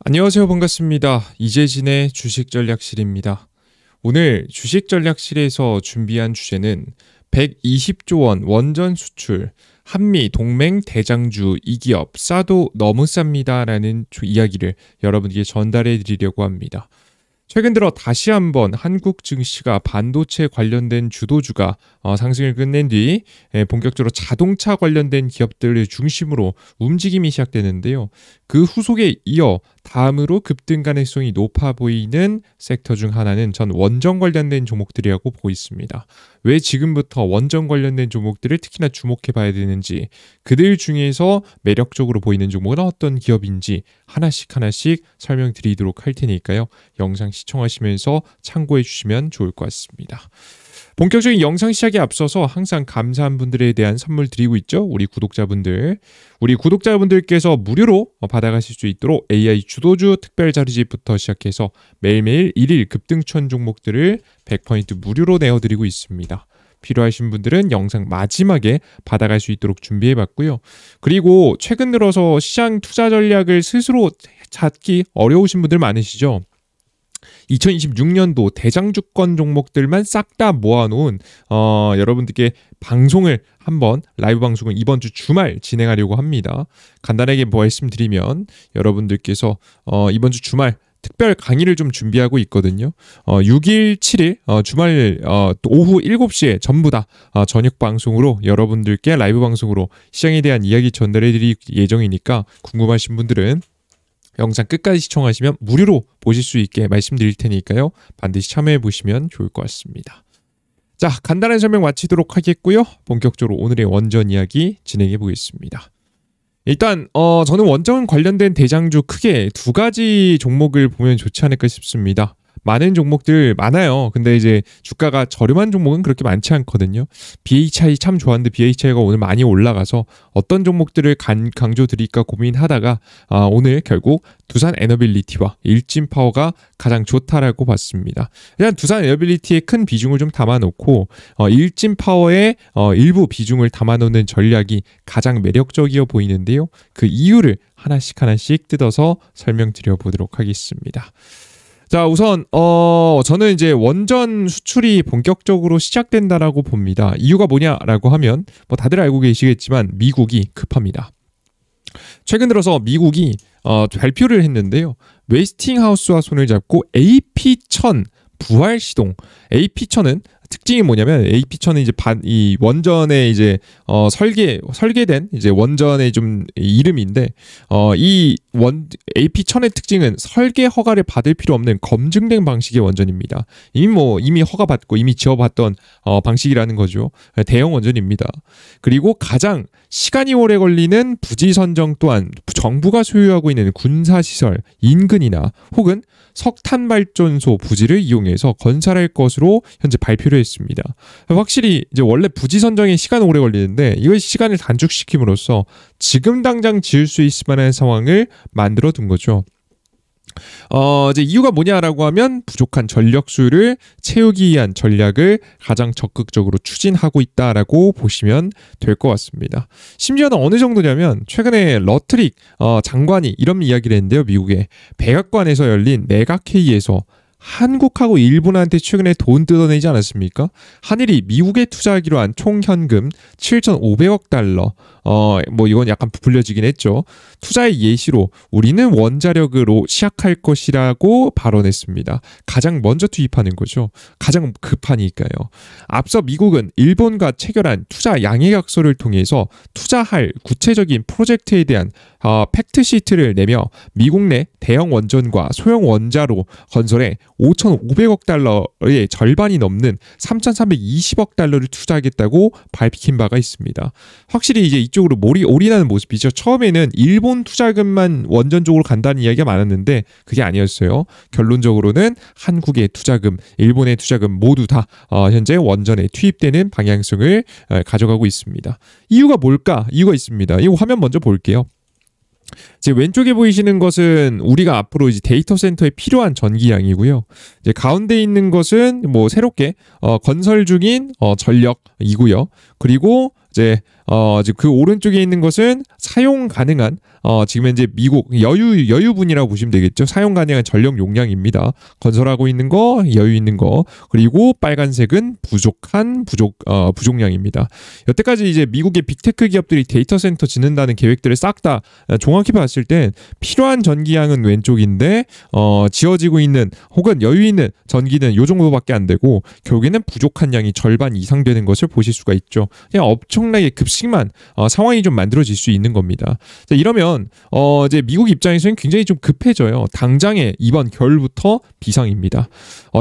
안녕하세요. 반갑습니다. 이재진의 주식전략실입니다. 오늘 주식전략실에서 준비한 주제는 120조 원 원전 수출, 한미 동맹 대장주 이 기업 싸도 너무 쌉니다 라는 이야기를 여러분께 전달해 드리려고 합니다. 최근 들어 다시 한번 한국 증시가 반도체 관련된 주도주가 상승을 끝낸 뒤 본격적으로 자동차 관련된 기업들을 중심으로 움직임이 시작되는데요. 그 후속에 이어 다음으로 급등 가능성이 높아 보이는 섹터 중 하나는 전 원전 관련된 종목들이라고 보고 있습니다. 왜 지금부터 원전 관련된 종목들을 특히나 주목해 봐야 되는지, 그들 중에서 매력적으로 보이는 종목은 어떤 기업인지 하나씩 설명드리도록 할 테니까요. 영상 시청하시면서 참고해 주시면 좋을 것 같습니다. 본격적인 영상 시작에 앞서서 항상 감사한 분들에 대한 선물 드리고 있죠. 우리 구독자분들께서 무료로 받아가실 수 있도록 AI 주도주 특별 자료집부터 시작해서 매일매일 1일 급등천 종목들을 100% 무료로 내어드리고 있습니다. 필요하신 분들은 영상 마지막에 받아갈 수 있도록 준비해봤고요. 그리고 최근 들어서 시장 투자 전략을 스스로 찾기 어려우신 분들 많으시죠? 2026년도 대장주권 종목들만 싹 다 모아놓은 여러분들께 방송을 한번 라이브 방송을 이번 주 주말 진행하려고 합니다. 간단하게 말씀드리면 여러분들께서 이번 주 주말 특별 강의를 좀 준비하고 있거든요. 6일, 7일 주말 오후 7시에 전부 다 저녁 방송으로 여러분들께 라이브 방송으로 시장에 대한 이야기 전달해 드릴 예정이니까 궁금하신 분들은 영상 끝까지 시청하시면 무료로 보실 수 있게 말씀드릴 테니까요. 반드시 참여해 보시면 좋을 것 같습니다. 자, 간단한 설명 마치도록 하겠고요. 본격적으로 오늘의 원전 이야기 진행해 보겠습니다. 일단 저는 원전 관련된 대장주 크게 두 가지 종목을 보면 좋지 않을까 싶습니다. 많은 종목들 많아요. 근데 이제 주가가 저렴한 종목은 그렇게 많지 않거든요. BHI 참 좋았는데 BHI가 오늘 많이 올라가서 어떤 종목들을 강조드릴까 고민하다가 오늘 결국 두산 에너빌리티와 일진파워가 가장 좋다라고 봤습니다. 일단 두산 에너빌리티에 큰 비중을 좀 담아놓고 일진파워의 일부 비중을 담아놓는 전략이 가장 매력적이어 보이는데요. 그 이유를 하나씩 뜯어서 설명드려 보도록 하겠습니다. 자, 우선 저는 이제 원전 수출이 본격적으로 시작된다라고 봅니다. 이유가 뭐냐라고 하면 뭐 다들 알고 계시겠지만 미국이 급합니다. 최근 들어서 미국이 발표를 했는데요. 웨스팅하우스와 손을 잡고 AP1000 부활 시동. AP1000은 특징이 뭐냐면 AP1000은 이제 이 원전의 이제 설계된 이제 원전의 좀 이름인데 이 AP1000의 특징은 설계 허가를 받을 필요 없는 검증된 방식의 원전입니다. 이미 허가받고 이미 지어봤던 방식이라는 거죠. 대형 원전입니다. 그리고 가장 시간이 오래 걸리는 부지 선정 또한 정부가 소유하고 있는 군사시설 인근이나 혹은 석탄 발전소 부지를 이용해서 건설할 것으로 현재 발표를 했습니다. 확실히 이제 원래 부지 선정에 시간 오래 걸리는데 이걸 시간을 단축시킴으로써 지금 당장 지을 수 있을 만한 상황을 만들어 둔 거죠. 이제 이유가 뭐냐라고 하면 부족한 전력수를 채우기 위한 전략을 가장 적극적으로 추진하고 있다라고 보시면 될 것 같습니다. 심지어는 어느 정도냐면 최근에 러트릭 장관이 이런 이야기를 했는데요. 미국의 백악관에서 열린 내각회의에서 한국하고 일본한테 최근에 돈 뜯어내지 않았습니까? 한일이 미국에 투자하기로 한 총 현금 7,500억 달러. 뭐 이건 약간 불려지긴 했죠. 투자의 예시로 우리는 원자력으로 시작할 것이라고 발언했습니다. 가장 먼저 투입하는 거죠. 가장 급하니까요. 앞서 미국은 일본과 체결한 투자 양해약서를 통해서 투자할 구체적인 프로젝트에 대한 팩트시트를 내며 미국 내 대형 원전과 소형 원자로 건설에 5,500억 달러의 절반이 넘는 3,320억 달러를 투자하겠다고 밝힌 바가 있습니다. 확실히 이제 이쪽으로 올인하는 모습이죠. 처음에는 일본 투자금만 원전 쪽으로 간다는 이야기가 많았는데 그게 아니었어요. 결론적으로는 한국의 투자금, 일본의 투자금 모두 다 현재 원전에 투입되는 방향성을 가져가고 있습니다. 이유가 뭘까? 이유가 있습니다. 이 화면 먼저 볼게요. 제 왼쪽에 보이시는 것은 우리가 앞으로 이제 데이터 센터에 필요한 전기량이고요. 이제 가운데 있는 것은 뭐 새롭게 건설 중인 전력이고요. 그리고 이제 그 오른쪽에 있는 것은 사용 가능한 지금 현재 미국 여유분이라고 보시면 되겠죠. 사용 가능한 전력 용량입니다. 건설하고 있는 거, 여유 있는 거, 그리고 빨간색은 부족량입니다. 여태까지 이제 미국의 빅테크 기업들이 데이터 센터 짓는다는 계획들을 싹 다 종합해 봤을 땐 필요한 전기량은 왼쪽인데 지어지고 있는 혹은 여유 있는 전기는 요 정도밖에 안 되고 결국에는 부족한 양이 절반 이상 되는 것을 보실 수가 있죠. 그냥 엄청나게 급식만 상황이 좀 만들어질 수 있는 겁니다. 자, 이러면 이제 미국 입장에서는 굉장히 좀 급해져요. 당장에 이번 겨울부터 비상입니다.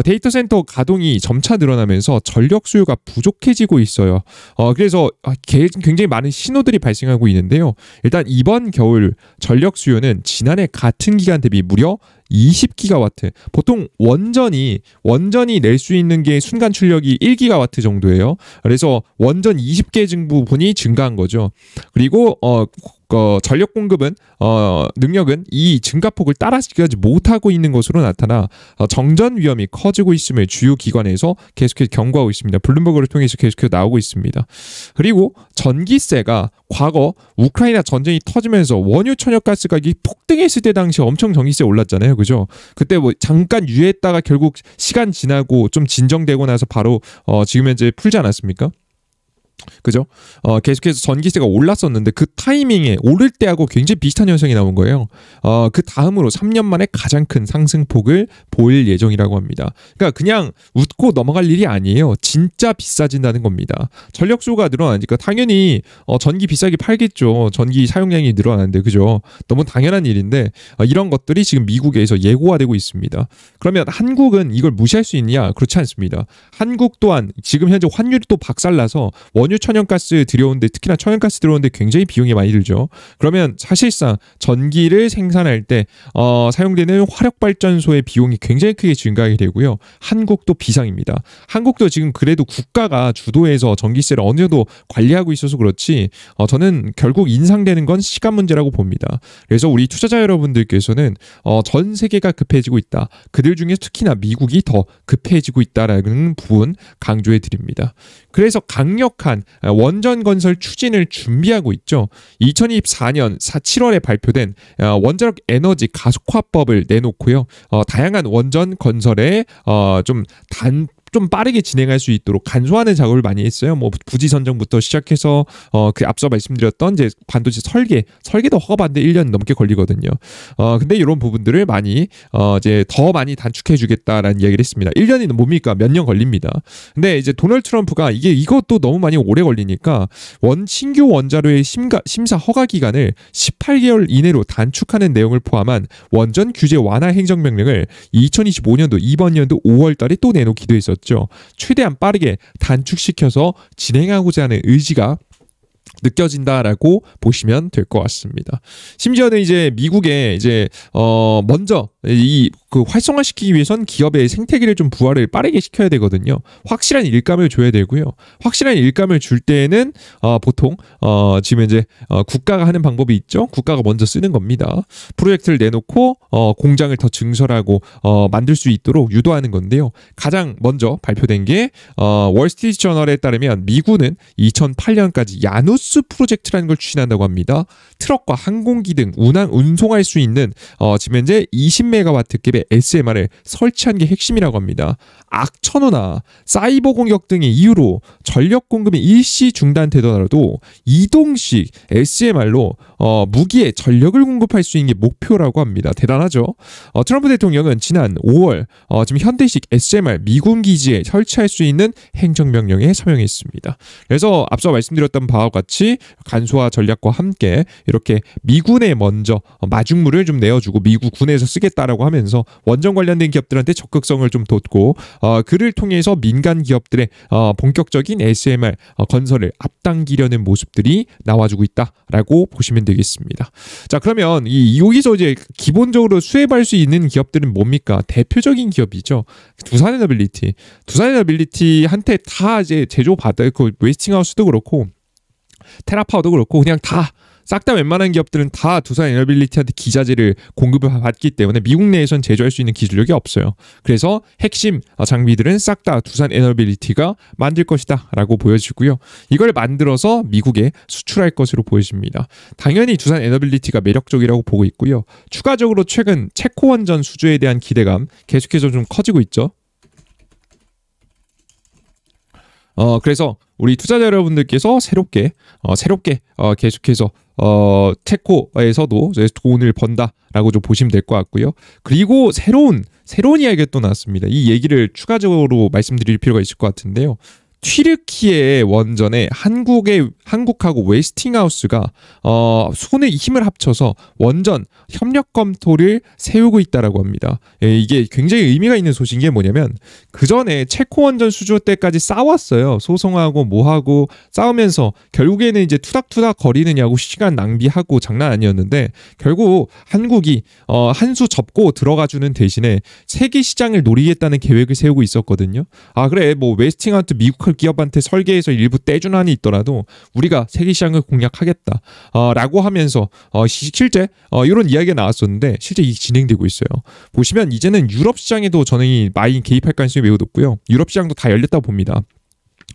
데이터 센터 가동이 점차 늘어나면서 전력 수요가 부족해지고 있어요. 그래서 굉장히 많은 신호들이 발생하고 있는데요. 일단 이번 겨울 전력 수요는 지난해 같은 기간 대비 무려 20기가와트. 보통 원전이 낼 수 있는 게 순간 출력이 1기가와트 정도예요. 그래서 원전 20개 부분이 증가한 거죠. 그리고 전력 공급은 능력은 이 증가폭을 따라가지 못하고 있는 것으로 나타나 정전 위험이 커지고 있음을 주요 기관에서 계속해서 경고하고 있습니다. 블룸버그를 통해서 계속해서 나오고 있습니다. 그리고 전기세가 과거 우크라이나 전쟁이 터지면서 원유 천연가스 가격이 폭등했을 때 당시 엄청 전기세 올랐잖아요. 그죠? 그때 뭐 잠깐 유예했다가 결국 시간 지나고 좀 진정되고 나서 바로 지금 현재 풀지 않았습니까? 그죠? 계속해서 전기세가 올랐었는데 그 타이밍에 오를 때하고 굉장히 비슷한 현상이 나온 거예요. 그 다음으로 3년 만에 가장 큰 상승폭을 보일 예정이라고 합니다. 그러니까 그냥 웃고 넘어갈 일이 아니에요. 진짜 비싸진다는 겁니다. 전력 수요가 늘어나니까 당연히 전기 비싸게 팔겠죠. 전기 사용량이 늘어나는데, 그죠? 너무 당연한 일인데 이런 것들이 지금 미국에서 예고가 되고 있습니다. 그러면 한국은 이걸 무시할 수 있냐? 그렇지 않습니다. 한국 또한 지금 현재 환율이 또 박살나서 원유 천연가스 들여오는데, 특히나 천연가스 들어오는데 굉장히 비용이 많이 들죠. 그러면 사실상 전기를 생산할 때 사용되는 화력발전소의 비용이 굉장히 크게 증가하게 되고요. 한국도 비상입니다. 한국도 지금 그래도 국가가 주도해서 전기세를 어느 정도 관리하고 있어서 그렇지 저는 결국 인상되는 건 시간 문제라고 봅니다. 그래서 우리 투자자 여러분들께서는 전 세계가 급해지고 있다. 그들 중에 특히나 미국이 더 급해지고 있다라는 부분 강조해 드립니다. 그래서 강력한 원전 건설 추진을 준비하고 있죠. 2024년 7월에 발표된 원자력 에너지 가속화법을 내놓고요. 다양한 원전 건설에 좀 빠르게 진행할 수 있도록 간소화하는 작업을 많이 했어요. 뭐 부지 선정부터 시작해서 그 앞서 말씀드렸던 이제 반도체 설계도 허가받는데 1년 넘게 걸리거든요. 근데 이런 부분들을 많이 이제 더 많이 단축해 주겠다라는 이야기를 했습니다. 1년이 뭡니까? 몇 년 걸립니다. 근데 이제 도널드 트럼프가 이것도 너무 많이 오래 걸리니까 신규 원자로의 심사 허가 기간을 18개월 이내로 단축하는 내용을 포함한 원전 규제 완화 행정명령을 2025년도 이번 연도 5월 달에 또 내놓기도 했었죠. 최대한 빠르게 단축시켜서 진행하고자 하는 의지가 느껴진다라고 보시면 될 것 같습니다. 심지어는 이제 미국에 이제 먼저 그 활성화시키기 위해선 기업의 생태계를 좀 부활을 빠르게 시켜야 되거든요. 확실한 일감을 줘야 되고요. 확실한 일감을 줄 때에는 보통 지금 이제 국가가 하는 방법이 있죠. 국가가 먼저 쓰는 겁니다. 프로젝트를 내놓고 공장을 더 증설하고 만들 수 있도록 유도하는 건데요. 가장 먼저 발표된 게 월스트리트 저널에 따르면 미군은 2008년까지 야누스 프로젝트라는 걸 추진한다고 합니다. 트럭과 항공기 등 운송할 수 있는 지금 현재 20메가와트급의 SMR을 설치한 게 핵심이라고 합니다. 악천후나 사이버 공격 등의 이유로 전력 공급이 일시 중단되더라도 이동식 SMR로 무기에 전력을 공급할 수 있는 게 목표라고 합니다. 대단하죠? 트럼프 대통령은 지난 5월 지금 현대식 SMR 미군 기지에 설치할 수 있는 행정명령에 서명했습니다. 그래서 앞서 말씀드렸던 바와 같이 간소화 전략과 함께 이렇게 미군에 먼저 마중물을 좀 내어주고 미국 군에서 쓰겠다라고 하면서 원전 관련된 기업들한테 적극성을 좀 돋고 그를 통해서 민간 기업들의 본격적인 SMR 건설을 앞당기려는 모습들이 나와주고 있다라고 보시면 되겠습니다. 자, 그러면 여기서 이제 기본적으로 수혜받을 수 있는 기업들은 뭡니까? 대표적인 기업이죠. 두산에너빌리티한테 다 이제 제조 받아요. 그 웨스팅하우스도 그렇고 테라파워도 그렇고 그냥 다 싹 다 웬만한 기업들은 다 두산 에너빌리티한테 기자재를 공급을 받기 때문에 미국 내에선 제조할 수 있는 기술력이 없어요. 그래서 핵심 장비들은 싹 다 두산 에너빌리티가 만들 것이다 라고 보여지고요. 이걸 만들어서 미국에 수출할 것으로 보여집니다. 당연히 두산 에너빌리티가 매력적이라고 보고 있고요. 추가적으로 최근 체코 원전 수주에 대한 기대감 계속해서 좀 커지고 있죠. 그래서 우리 투자자 여러분들께서 새롭게 계속해서 체코에서도 돈을 번다라고 좀 보시면 될 것 같고요. 그리고 새로운 이야기가 또 나왔습니다. 이 얘기를 추가적으로 말씀드릴 필요가 있을 것 같은데요. 튀르키예 원전에 한국하고 웨스팅하우스가 손에 힘을 합쳐서 원전 협력 검토를 세우고 있다라고 합니다. 이게 굉장히 의미가 있는 소식인 게 뭐냐면 그 전에 체코 원전 수주 때까지 싸웠어요. 소송하고 뭐하고 싸우면서 결국에는 이제 투닥투닥 거리느냐고 시간 낭비하고 장난 아니었는데 결국 한국이 한 수 접고 들어가주는 대신에 세계 시장을 노리겠다는 계획을 세우고 있었거든요. 아 그래 뭐 웨스팅하우스 미국 기업한테 설계해서 일부 떼준 한이 있더라도 우리가 세계 시장을 공략하겠다 라고 하면서 실제 이런 이야기가 나왔었는데 실제 이게 진행되고 있어요. 보시면 이제는 유럽 시장에도 저는 많이 개입할 가능성이 매우 높고요. 유럽 시장도 다 열렸다고 봅니다.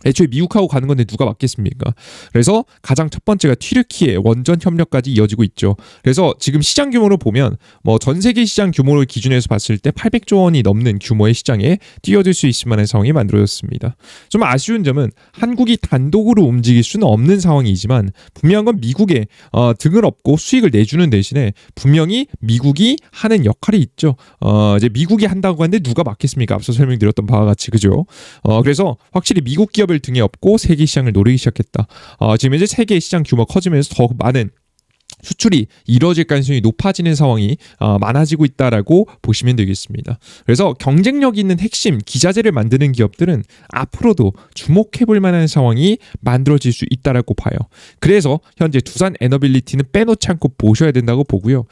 애초에 미국하고 가는 건데 누가 맞겠습니까? 그래서 가장 첫 번째가 튀르키예 원전 협력까지 이어지고 있죠. 그래서 지금 시장 규모로 보면 뭐 전 세계 시장 규모를 기준해서 봤을 때 800조 원이 넘는 규모의 시장에 뛰어들 수 있을 만한 상황이 만들어졌습니다. 좀 아쉬운 점은 한국이 단독으로 움직일 수는 없는 상황이지만 분명한 건 미국에 등을 업고 수익을 내주는 대신에 분명히 미국이 하는 역할이 있죠. 이제 미국이 한다고 하는데 누가 맞겠습니까? 앞서 설명드렸던 바와 같이 그죠? 그래서 확실히 미국 기업을 등에 업고 세계 시장을 노리기 시작했다. 지금 이제 세계 시장 규모가 커지면서 더 많은 수출이 이루어질 가능성이 높아지는 상황이 많아지고 있다라고 보시면 되겠습니다. 그래서 경쟁력 있는 핵심 기자재를 만드는 기업들은 앞으로도 주목해볼 만한 상황이 만들어질 수 있다라고 봐요. 그래서 현재 두산 에너빌리티는 빼놓지 않고 보셔야 된다고 보고요.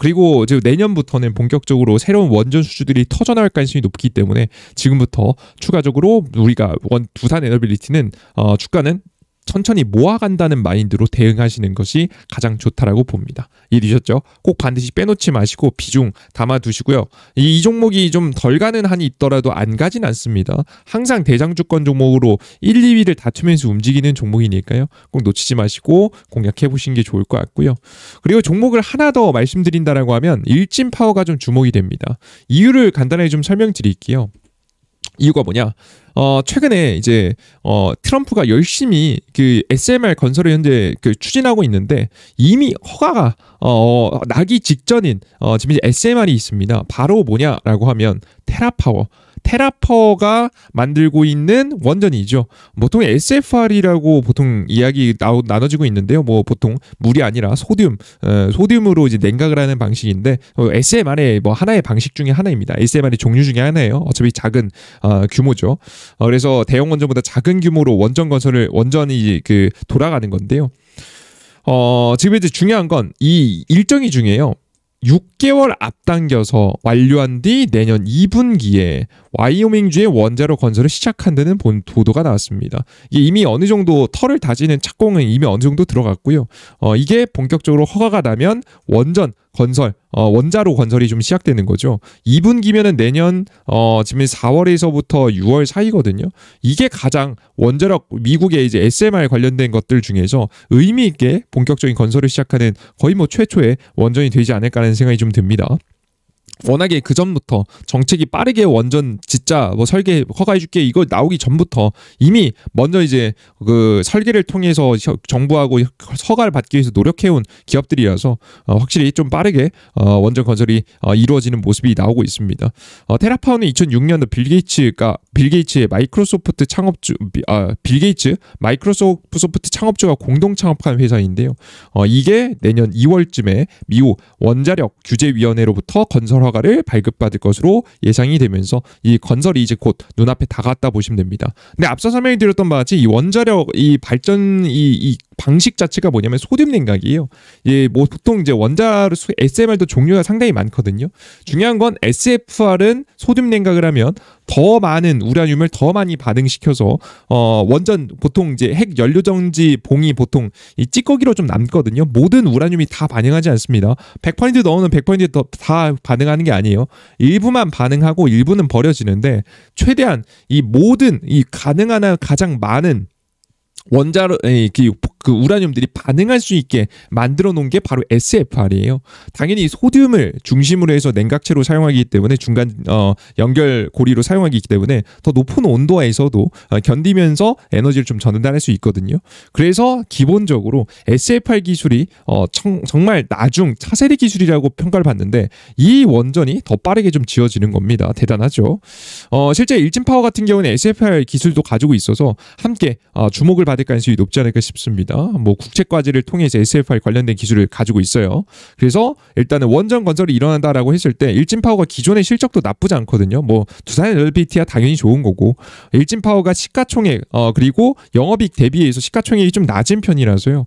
그리고 내년부터는 본격적으로 새로운 원전 수주들이 터져나올 가능성이 높기 때문에 지금부터 추가적으로 우리가 두산 에너빌리티는 주가는 천천히 모아간다는 마인드로 대응하시는 것이 가장 좋다라고 봅니다. 이해되셨죠? 꼭 반드시 빼놓지 마시고 비중 담아두시고요. 이 종목이 좀 덜 가는 한이 있더라도 안 가진 않습니다. 항상 대장주권 종목으로 1, 2위를 다투면서 움직이는 종목이니까요. 꼭 놓치지 마시고 공략해보시는 게 좋을 것 같고요. 그리고 종목을 하나 더 말씀드린다라고 하면 일진파워가 좀 주목이 됩니다. 이유를 간단하게 좀 설명드릴게요. 이유가 뭐냐? 최근에 이제 트럼프가 열심히 그 SMR 건설을 현재 추진하고 있는데 이미 허가가 나기 직전인 지금 이제 SMR이 있습니다. 바로 뭐냐라고 하면 테라파워가 만들고 있는 원전이죠. 보통 SFR이라고 보통 이야기 나눠지고 있는데요. 뭐 보통 물이 아니라 소듐으로 이제 냉각을 하는 방식인데 SMR의 뭐 하나의 방식 중에 하나입니다. SMR의 종류 중에 하나예요. 어차피 작은 규모죠. 그래서 대형 원전보다 작은 규모로 원전이 돌아가는 건데요. 지금 이제 중요한 건 이 일정이 중에요. 6개월 앞당겨서 완료한 뒤 내년 2분기에 와이오밍주의 원자로 건설을 시작한다는 보도가 나왔습니다. 이게 이미 어느 정도 털을 다지는 착공은 이미 어느 정도 들어갔고요. 이게 본격적으로 허가가 나면 원자로 건설이 좀 시작되는 거죠. 2분기면은 내년 지금 4월에서부터 6월 사이거든요. 이게 가장 원자력 미국의 이제 SMR 관련된 것들 중에서 의미 있게 본격적인 건설을 시작하는 거의 뭐 최초의 원전이 되지 않을까라는 생각이 좀 듭니다. 워낙에 그 전부터 정책이 빠르게 원전 진짜 뭐 설계 허가해줄게 이거 나오기 전부터 이미 먼저 이제 그 설계를 통해서 정부하고 허가를 받기 위해서 노력해온 기업들이라서 확실히 좀 빠르게 원전 건설이 이루어지는 모습이 나오고 있습니다. 테라파워는 2006년도 빌 게이츠의 마이크로소프트 창업주가 공동 창업한 회사인데요. 이게 내년 2월쯤에 미국 원자력 규제위원회로부터 건설 허가를 발급받을 것으로 예상이 되면서 이 건설이 이제 곧 눈앞에 다가왔다 보시면 됩니다. 근데 앞서 설명드렸던 바와 같이 이 원자력 이 발전 이 방식 자체가 뭐냐면 소듐 냉각이에요. 예, 뭐 보통 이제 원자로 SMR도 종류가 상당히 많거든요. 중요한 건 SFR은 소듐 냉각을 하면 더 많은 우라늄을 더 많이 반응시켜서 원전 보통 이제 핵 연료정지 봉이 보통 이 찌꺼기로 좀 남거든요. 모든 우라늄이 다 반응하지 않습니다. 100% 넣으면 100%다 반응하는 게 아니에요. 일부만 반응하고 일부는 버려지는데 최대한 이 모든 이 가능한 가장 많은 원자로 그 우라늄들이 반응할 수 있게 만들어 놓은 게 바로 SFR이에요. 당연히 소듐을 중심으로 해서 냉각체로 사용하기 때문에 중간 연결 고리로 사용하기 때문에 더 높은 온도에서도 견디면서 에너지를 좀 전달할 수 있거든요. 그래서 기본적으로 SFR 기술이 정말 나중 차세대 기술이라고 평가를 받는데 이 원전이 더 빠르게 좀 지어지는 겁니다. 대단하죠. 실제 일진파워 같은 경우는 SFR 기술도 가지고 있어서 함께 주목을 받을 가능성이 높지 않을까 싶습니다. 뭐 국책과제를 통해서 SFR 관련된 기술을 가지고 있어요. 그래서 일단은 원전 건설이 일어난다라고 했을 때 일진파워가 기존의 실적도 나쁘지 않거든요. 뭐 두산 LPT야 당연히 좋은 거고 일진파워가 시가총액 그리고 영업이익 대비해서 시가총액이 좀 낮은 편이라서요.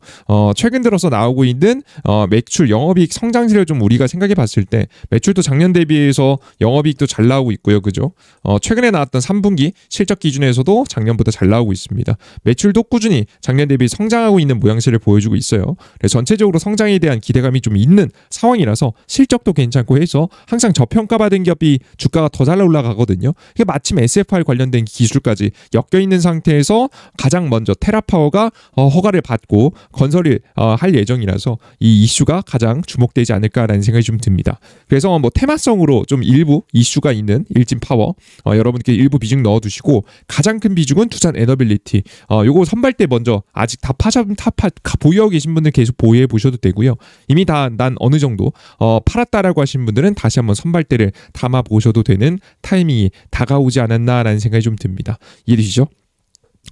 최근 들어서 나오고 있는 매출 영업이익 성장세를 좀 우리가 생각해 봤을 때 매출도 작년 대비해서 영업이익도 잘 나오고 있고요. 그죠? 최근에 나왔던 3분기 실적 기준에서도 작년보다 잘 나오고 있습니다. 매출도 꾸준히 작년 대비 성장하고 있는 모양새를 보여주고 있어요. 그래서 전체적으로 성장에 대한 기대감이 좀 있는 상황이라서 실적도 괜찮고 해서 항상 저평가받은 기업이 주가가 더 잘 올라가거든요. 이게 마침 SFR 관련된 기술까지 엮여 있는 상태에서 가장 먼저 테라파워가 허가를 받고 건설을 할 예정이라서 이 이슈가 가장 주목되지 않을까라는 생각이 좀 듭니다. 그래서 뭐 테마성으로 좀 일부 이슈가 있는 일진파워 여러분께 일부 비중 넣어두시고 가장 큰 비중은 두산 에너빌리티 요거 선발대 먼저 아직 다 보유하고 계신 분들 계속 보유해 보셔도 되고요. 이미 다 난 어느 정도 팔았다라고 하신 분들은 다시 한번 선발대를 담아 보셔도 되는 타이밍이 다가오지 않았나라는 생각이 좀 듭니다. 이해되시죠?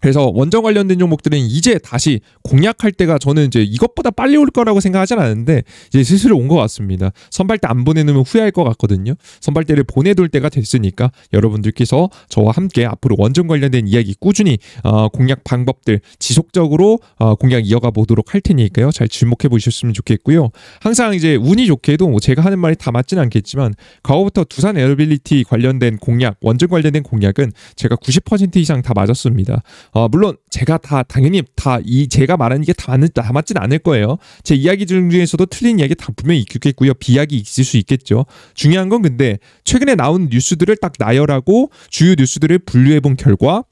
그래서 원전 관련된 종목들은 이제 다시 공략할 때가 저는 이제 이것보다 빨리 올 거라고 생각하진 않은데 이제 슬슬 온 것 같습니다. 선발대 안 보내놓으면 후회할 것 같거든요. 선발대를 보내둘 때가 됐으니까 여러분들께서 저와 함께 앞으로 원전 관련된 이야기 꾸준히 공략 방법들 지속적으로 공략 이어가 보도록 할 테니까요. 잘 주목해 보셨으면 좋겠고요. 항상 이제 운이 좋게도 뭐 제가 하는 말이 다 맞지는 않겠지만 과거부터 두산 에어빌리티 관련된 공략, 원전 관련된 공략은 제가 90% 이상 다 맞았습니다. 물론 제가 당연히 제가 말하는 게 다 맞진 않을 거예요. 제 이야기 중에서도 틀린 이야기 다 분명히 있겠고요. 비약이 있을 수 있겠죠. 중요한 건 근데 최근에 나온 뉴스들을 딱 나열하고 주요 뉴스들을 분류해 본 결과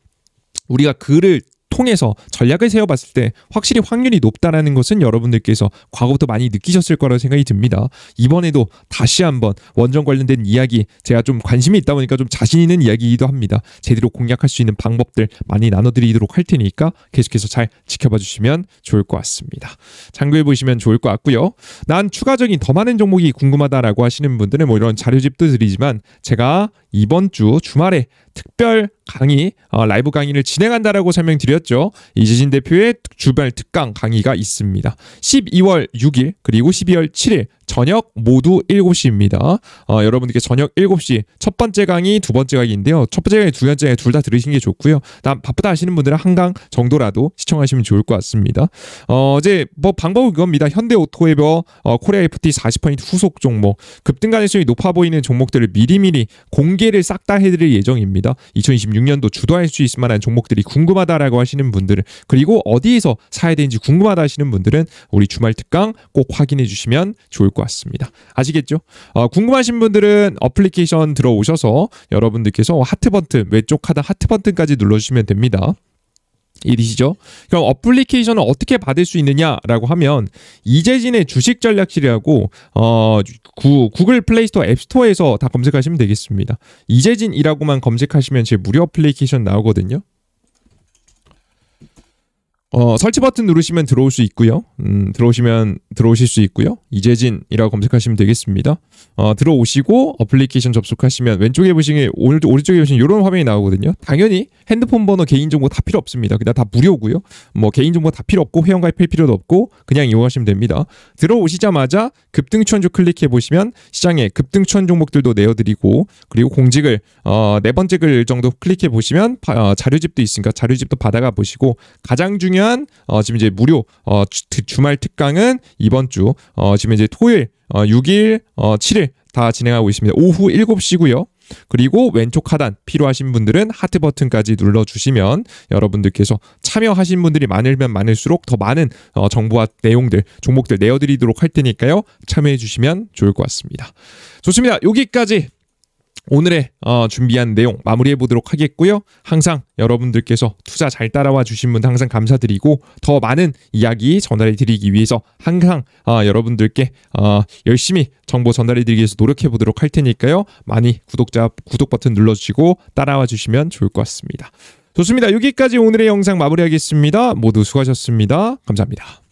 우리가 그를 통해서 전략을 세워봤을 때 확실히 확률이 높다라는 것은 여러분들께서 과거부터 많이 느끼셨을 거라고 생각이 듭니다. 이번에도 다시 한번 원전 관련된 이야기 제가 좀 관심이 있다 보니까 좀 자신 있는 이야기이기도 합니다. 제대로 공략할 수 있는 방법들 많이 나눠드리도록 할 테니까 계속해서 잘 지켜봐 주시면 좋을 것 같습니다. 참고해 보시면 좋을 것 같고요. 난 추가적인 더 많은 종목이 궁금하다라고 하시는 분들은 뭐 이런 자료집도 드리지만 제가 이번 주 주말에 특별 강의, 라이브 강의를 진행한다라고 설명드렸죠. 이재진 대표의 주말 특강 강의가 있습니다. 12월 6일 그리고 12월 7일 저녁 모두 7시입니다. 여러분들께 저녁 7시 첫 번째 강의, 두 번째 강의인데요. 첫 번째 강의, 두 번째 강의 둘 다 들으시는 게 좋고요. 바쁘다 하시는 분들은 한강 정도라도 시청하시면 좋을 것 같습니다. 이제 뭐 방법은 그겁니다. 현대오토웨버, 코리아 FT 40% 후속 종목, 급등 가능성이 높아 보이는 종목들을 미리미리 공개를 싹 다 해드릴 예정입니다. 2026년도 주도할 수 있을 만한 종목들이 궁금하다라고 하시는 분들은 그리고 어디에서 사야 되는지 궁금하다 하시는 분들은 우리 주말 특강 꼭 확인해 주시면 좋을 것 같습니다. 아시겠죠? 궁금하신 분들은 어플리케이션 들어오셔서 여러분들께서 하트 버튼, 왼쪽 하단 하트 버튼까지 눌러주시면 됩니다. 이해되시죠? 그럼 어플리케이션을 어떻게 받을 수 있느냐라고 하면 이재진의 주식 전략실이라고 구글 플레이스토어 앱스토어에서 다 검색하시면 되겠습니다. 이재진이라고만 검색하시면 제 무료 어플리케이션 나오거든요. 설치 버튼 누르시면 들어올 수 있고요. 들어오실 수 있고요. 이재진이라고 검색하시면 되겠습니다. 들어오시고 어플리케이션 접속하시면 왼쪽에 보시면 오른쪽에 보시면 이런 화면이 나오거든요. 당연히 핸드폰 번호, 개인정보 다 필요 없습니다. 그냥 다 무료고요. 뭐 개인정보 다 필요 없고 회원가입할 필요도 없고 그냥 이용하시면 됩니다. 들어오시자마자 급등 추천주 클릭해 보시면 시장에 급등 추천 종목들도 내어드리고 그리고 공직을 네 번째 글 정도 클릭해 보시면 자료집도 있으니까 자료집도 받아가 보시고 가장 중요한 해주시면 지금 이제 무료 주말 특강은 이번 주 지금 이제 토요일 6일 7일 다 진행하고 있습니다. 오후 7시고요. 그리고 왼쪽 하단 필요하신 분들은 하트 버튼까지 눌러주시면 여러분들께서 참여하신 분들이 많으면 많을수록 더 많은 정보와 내용들, 종목들 내어드리도록 할 테니까요. 참여해주시면 좋을 것 같습니다. 좋습니다. 여기까지 오늘의 준비한 내용 마무리해 보도록 하겠고요. 항상 여러분들께서 투자 잘 따라와 주신 분들 항상 감사드리고 더 많은 이야기 전달해 드리기 위해서 항상 여러분들께 열심히 정보 전달해 드리기 위해서 노력해 보도록 할 테니까요. 많이 구독 버튼 눌러주시고 따라와 주시면 좋을 것 같습니다. 좋습니다. 여기까지 오늘의 영상 마무리하겠습니다. 모두 수고하셨습니다. 감사합니다.